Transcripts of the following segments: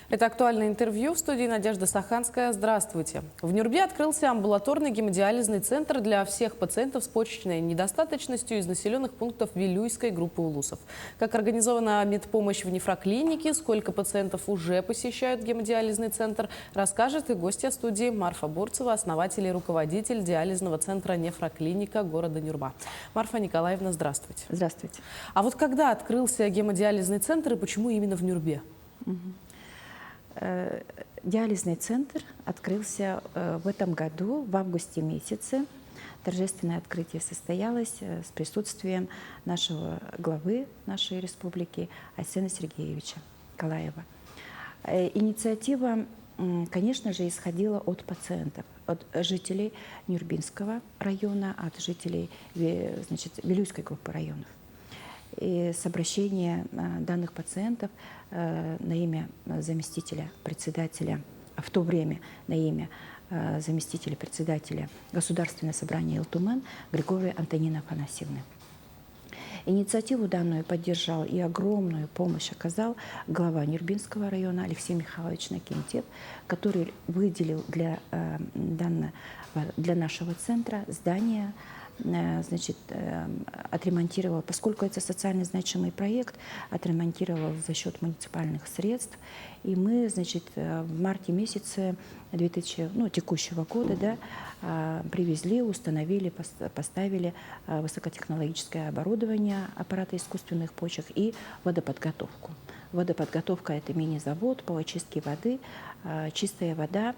Это актуальное интервью. В студии Надежда Саханская. Здравствуйте. В Нюрбе открылся амбулаторный гемодиализный центр для всех пациентов с почечной недостаточностью из населенных пунктов Вилюйской группы улусов. Как организована медпомощь в нефроклинике, сколько пациентов уже посещают гемодиализный центр, расскажет и гостья студии Марфа Бурцева, основатель и руководитель диализного центра «Нефроклиника» города Нюрба. Марфа Николаевна, здравствуйте. Здравствуйте. А вот когда открылся гемодиализный центр и почему именно в Нюрбе? Диализный центр открылся в этом году, в августе месяце. Торжественное открытие состоялось с присутствием нашего главы нашей республики Айсена Сергеевича Калаева. Инициатива, конечно же, исходила от пациентов, от жителей Нюрбинского района, от жителей Вилюйской группы районов. И с обращения данных пациентов на имя заместителя председателя, в то время на имя заместителя председателя Государственного собрания Илтумен Григория Антонины Афанасьевны. Инициативу данную поддержал и огромную помощь оказал глава Нюрбинского района Алексей Михайлович Накентьев, который выделил для нашего центра здание, отремонтировал, поскольку это социально значимый проект, отремонтировал за счет муниципальных средств. И мы, в марте месяце текущего года, привезли, установили, поставили высокотехнологическое оборудование, аппараты искусственных почек и водоподготовку. Водоподготовка – это мини-завод по очистке воды, чистая вода.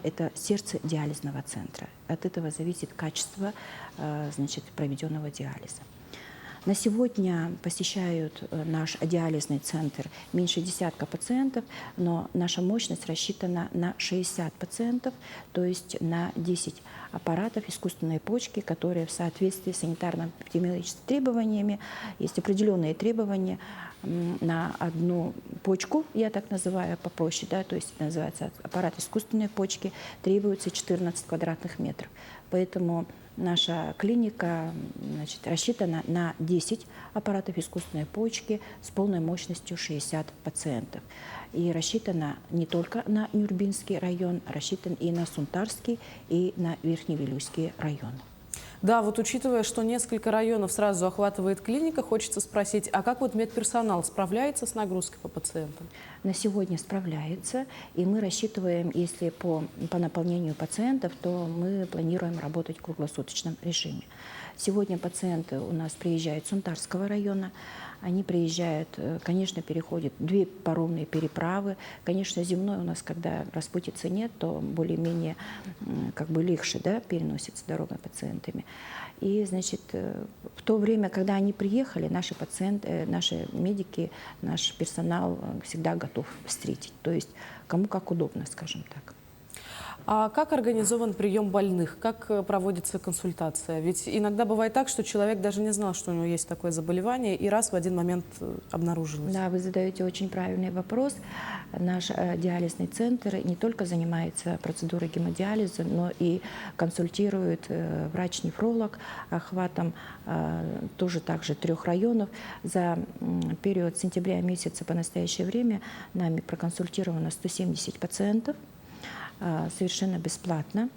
Это сердце диализного центра. От этого зависит качество проведенного диализа. На сегодня посещают наш диализный центр меньше десятка пациентов, но наша мощность рассчитана на 60 пациентов, то есть на 10 аппаратов искусственной почки, которые в соответствии с санитарно-эпидемиологическими требованиями, есть определенные требования на одну почку, я так называю попроще, то есть называется аппарат искусственной почки, требуется 14 квадратных метров. Поэтому наша клиника рассчитана на 10 аппаратов искусственной почки с полной мощностью 60 пациентов. И рассчитана не только на Нюрбинский район, рассчитан и на Сунтарский, и на Верхневилюйский район. Да, вот учитывая, что несколько районов сразу охватывает клиника, хочется спросить, а как вот медперсонал справляется с нагрузкой по пациентам? На сегодня справляется, и мы рассчитываем, если по наполнению пациентов, то мы планируем работать в круглосуточном режиме. Сегодня пациенты у нас приезжают с Сунтарского района. Они приезжают, конечно, переходят 2 паромные переправы. Конечно, земной у нас, когда распутицы нет, то более-менее легче переносится дорога пациентами. И, в то время, когда они приехали, наши пациенты, наши медики, наш персонал всегда готов встретить. То есть кому как удобно, скажем так. А как организован прием больных? Как проводится консультация? Ведь иногда бывает так, что человек даже не знал, что у него есть такое заболевание, и раз в один момент обнаружилось. Да, вы задаете очень правильный вопрос. Наш диализный центр не только занимается процедурой гемодиализа, но и консультирует врач-нефролог охватом также 3 районов. За период сентября месяца по настоящее время нами проконсультировано 170 пациентов. Совершенно бесплатно.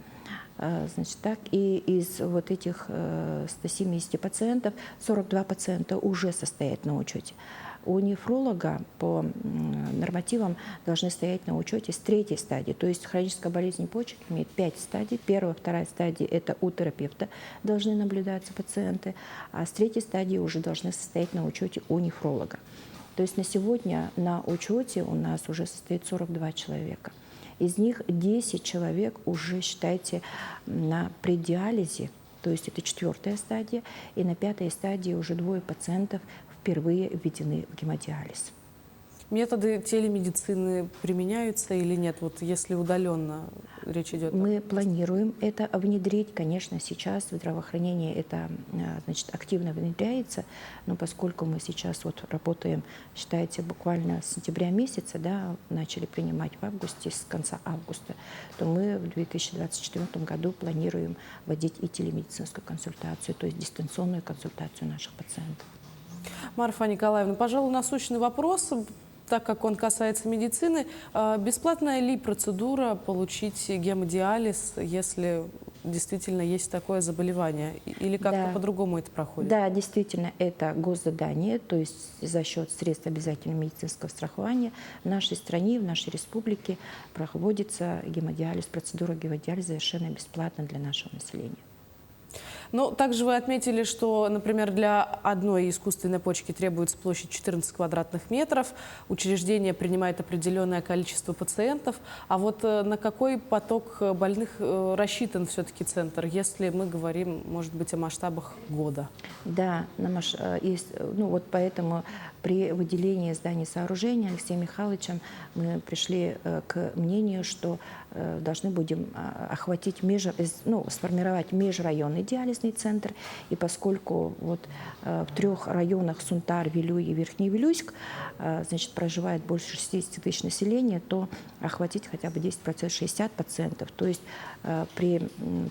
И из вот этих 170 пациентов 42 пациента уже состоят на учете. У нефролога по нормативам должны стоять на учете с 3-й стадии. То есть хроническая болезнь почек имеет 5 стадий. 1-я, 2-я стадии – это у терапевта должны наблюдаться пациенты, а с 3-й стадии уже должны состоять на учете у нефролога. То есть на сегодня на учете у нас уже состоит 42 человека. Из них 10 человек уже, считайте, на преддиализе, то есть это 4-я стадия, и на 5-й стадии уже 2 пациентов впервые введены в гемодиализ. Методы телемедицины применяются или нет? Вот если удаленно речь идет? Мы планируем это внедрить. Конечно, сейчас в здравоохранении это активно внедряется, но поскольку мы сейчас работаем, считайте, буквально с сентября месяца, начали принимать в августе, с конца августа, то мы в 2024 году планируем вводить и телемедицинскую консультацию, то есть дистанционную консультацию наших пациентов. Марфа Николаевна, пожалуй, насущный вопрос. так как он касается медицины, бесплатная ли процедура получить гемодиализ, если действительно есть такое заболевание? Или как-то Да. по-другому это проходит? Да, действительно, это госзадание, то есть за счет средств обязательного медицинского страхования в нашей стране, в нашей республике проводится гемодиализ, процедура гемодиализа совершенно бесплатно для нашего населения. Но также вы отметили, что, например, для одной искусственной почки требуется площадь 14 квадратных метров, учреждение принимает определенное количество пациентов. А вот на какой поток больных рассчитан все-таки центр, если мы говорим, может быть, о масштабах года? Да, есть, ну вот поэтому при выделении зданий сооружения Алексеем Михайловичем мы пришли к мнению, что должны будем охватить, сформировать межрайонный диализный центр. И поскольку вот в 3 районах Сунтар, Вилюй и Верхний Вилюйск значит, проживает больше 60 тысяч населения, то охватить хотя бы 10%, 60%. То есть при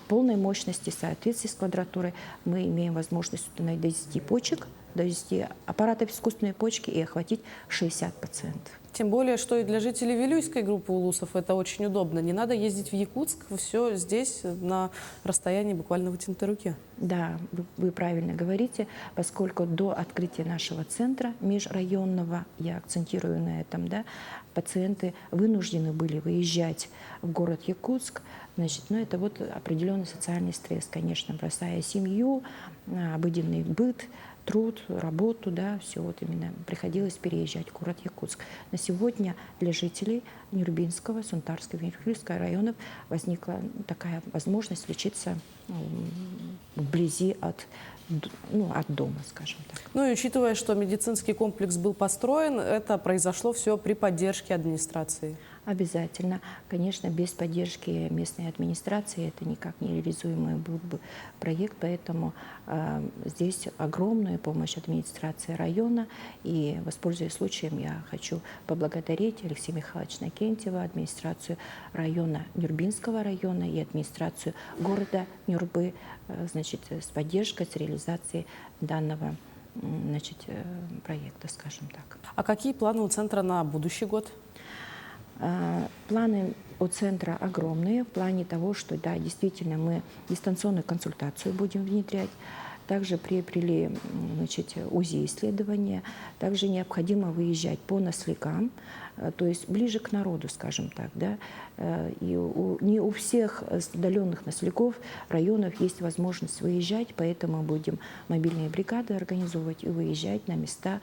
полной мощности, в соответствии с квадратурой, мы имеем возможность установить до 10 почек, до 10 аппаратов искусственной почки и охватить 60%. Тем более, что и для жителей Вилюйской группы улусов это очень удобно. Не надо ездить в Якутск, все здесь на расстоянии буквально вытянутой руки. Да, вы правильно говорите, поскольку до открытия нашего центра межрайонного, я акцентирую на этом, да, пациенты вынуждены были выезжать в город Якутск. Значит, ну, это вот определенный социальный стресс, конечно, бросая семью, обыденный быт, труд, работу, да, все вот именно приходилось переезжать в город Якутск. На сегодня для жителей Нюрбинского, Сунтарского и Вилюйского районов возникла такая возможность лечиться вблизи от дома, скажем так. Ну и учитывая, что медицинский комплекс был построен, это произошло все при поддержке администрации. Обязательно. Конечно, без поддержки местной администрации это никак не реализуемый был бы проект, поэтому здесь огромную помощь администрации района. И, воспользуясь случаем, я хочу поблагодарить Алексея Михайловича Накентьева, администрацию района Нюрбинского района и администрацию города Нюрбы, значит, с поддержкой, с реализацией данного, значит, проекта, скажем так. А какие планы у центра на будущий год? Планы у центра огромные в плане того, что, да, действительно, мы дистанционную консультацию будем внедрять. Также при значит, УЗИ-исследования. Также необходимо выезжать по наследам, то есть ближе к народу, скажем так. Да? И не у всех отдаленных наследков районов есть возможность выезжать, поэтому будем мобильные бригады организовывать и выезжать на места,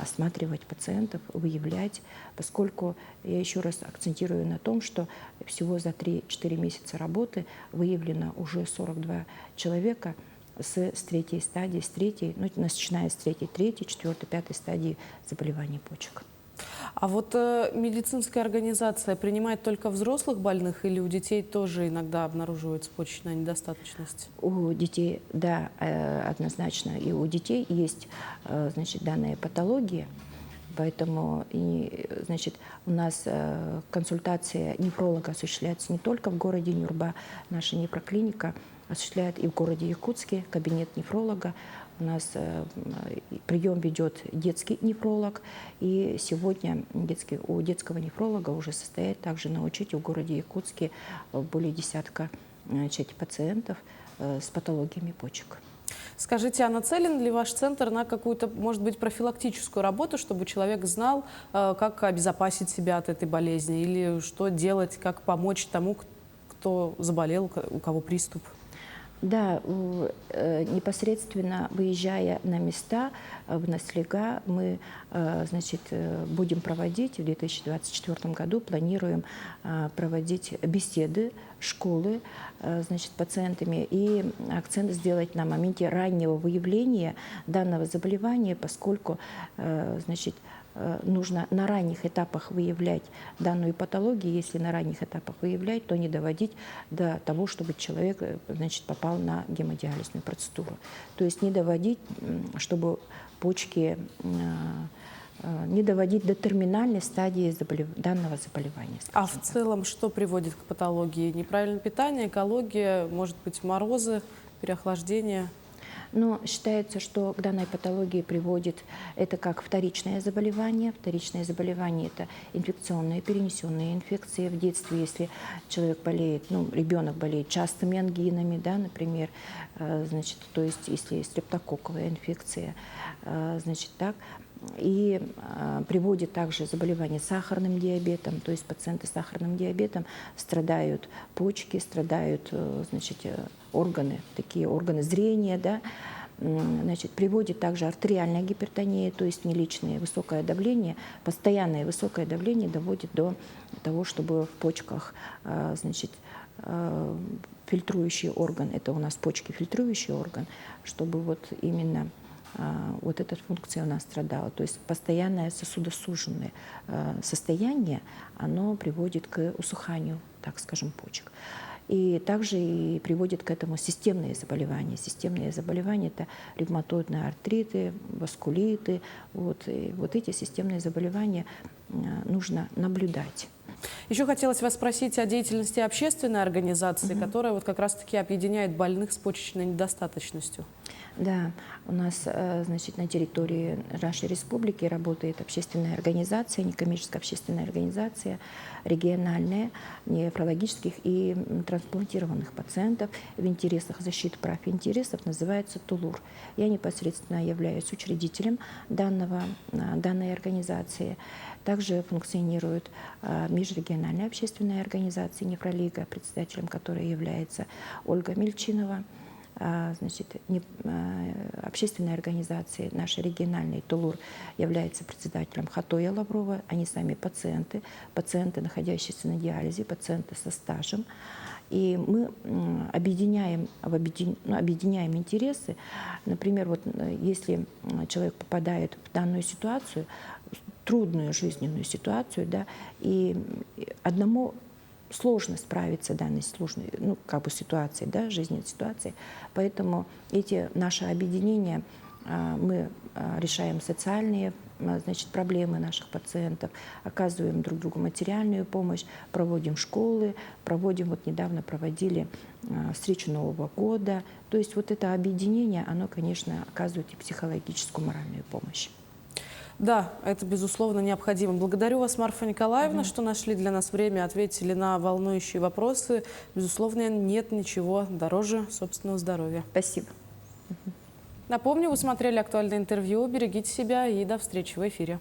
осматривать пациентов, выявлять, поскольку я еще раз акцентирую на том, что всего за 3-4 месяца работы выявлено уже 42 человека, с 3-й стадии, начиная с 3-й, 4-й, 5-й стадии заболеваний почек. А вот медицинская организация принимает только взрослых больных или у детей тоже иногда обнаруживается почечная недостаточность? У детей, да, однозначно, и у детей есть, значит, данная патология. Поэтому, значит, у нас консультация нефролога осуществляется не только в городе Нюрба, наша нефроклиника осуществляет и в городе Якутске кабинет нефролога. У нас прием ведет детский нефролог. И сегодня у детского нефролога уже состоит также на учете в городе Якутске более десятка, значит, пациентов с патологиями почек. Скажите, а нацелен ли ваш центр на какую-то, может быть, профилактическую работу, чтобы человек знал, как обезопасить себя от этой болезни, или что делать, как помочь тому, кто заболел, у кого приступ? Да, непосредственно выезжая на места, в наслега, мы, значит, будем проводить в 2024 году, планируем проводить беседы, школы, значит, пациентами, и акцент сделать на моменте раннего выявления данного заболевания, поскольку, значит, нужно на ранних этапах выявлять данную патологию. Если на ранних этапах выявлять, то не доводить до того, чтобы человек, значит, попал на гемодиализную процедуру. То есть не доводить, чтобы почки, не доводить до терминальной стадии данного заболевания. А в целом что приводит к патологии? Неправильное питание, экология, может быть, морозы, переохлаждение? Но считается, что к данной патологии приводит это как вторичное заболевание. Вторичное заболевание – это инфекционные, перенесенные инфекции в детстве, если человек болеет, ну, ребенок болеет частыми ангинами, да, например, значит, то есть если стрептококковая инфекция, значит, так. И приводит также заболевание сахарным диабетом, то есть пациенты с сахарным диабетом страдают почки, страдают, значит, органы, такие органы зрения, да, значит, приводит также артериальная гипертония, то есть неличное высокое давление, постоянное высокое давление доводит до того, чтобы в почках, значит, фильтрующий орган, это у нас почки фильтрующий орган, чтобы вот именно вот эта функция у нас страдала. То есть постоянное сосудосуженное состояние, оно приводит к усыханию, так скажем, почек. И также и приводит к этому системные заболевания. Системные заболевания – это ревматоидные артриты, васкулиты. Вот, и вот эти системные заболевания нужно наблюдать. Еще хотелось вас спросить о деятельности общественной организации, которая вот как раз-таки объединяет больных с почечной недостаточностью. Да, у нас, значит, на территории нашей республики работает общественная организация, некоммерческая общественная организация, региональная, нефрологических и трансплантированных пациентов в интересах защиты прав и интересов, называется ТУЛУР. Я непосредственно являюсь учредителем данной организации. Также функционирует межрегиональная общественная организация «Нефролига», председателем которой является Ольга Мельчинова. Значит, общественной организации нашей региональной ТУЛУР является председателем Хатоя Лаврова. Они сами пациенты, находящиеся на диализе, пациенты со стажем. И мы объединяем интересы. Например, вот если человек попадает в данную ситуацию, трудную жизненную ситуацию, да, и одному сложно справиться с данной сложной, ну, как бы ситуацией, да, жизненной ситуацией. Поэтому эти наши объединения, мы решаем социальные, значит, проблемы наших пациентов, оказываем друг другу материальную помощь, проводим школы, вот недавно проводили встречу Нового года. То есть вот это объединение, оно, конечно, оказывает и психологическую, моральную помощь. Да, это, безусловно, необходимо. Благодарю вас, Марфа Николаевна, что нашли для нас время, ответили на волнующие вопросы. Безусловно, нет ничего дороже собственного здоровья. Спасибо. Напомню, вы смотрели актуальное интервью. Берегите себя и до встречи в эфире.